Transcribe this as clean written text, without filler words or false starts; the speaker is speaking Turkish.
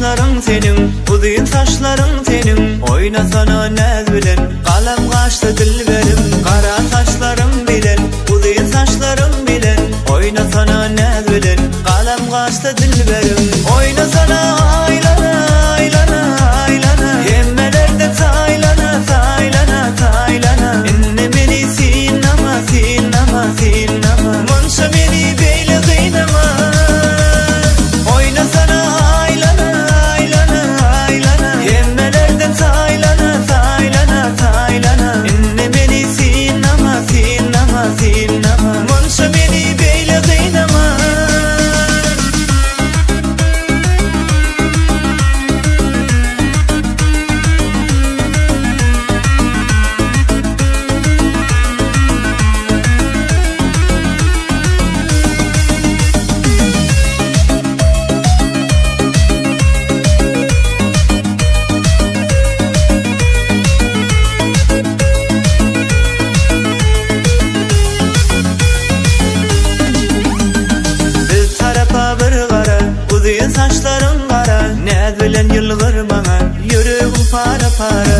saçların senin, uzun saçların senin. Oynasana naz bilen, kalem kaçtı dilberim. Kara saçların bilen, uzun saçların bilen. Oynasana naz bilen, kalem kaçtı dilberim. Oynasana aylana, aylana, aylana. Yemmelerde saylana, saylana, saylana. İnne beni sinema, sinema, sinema. Manşa beni beyle kıynama. Oynasana aylana, aylana, aylana. Yemmelerden saylana, saylana, saylana. İnne beni sinema, sinema, sinema. Manşa beni beyle kıynama. Saçların kara, naz bilen yılgır bana. Yüreğim para para.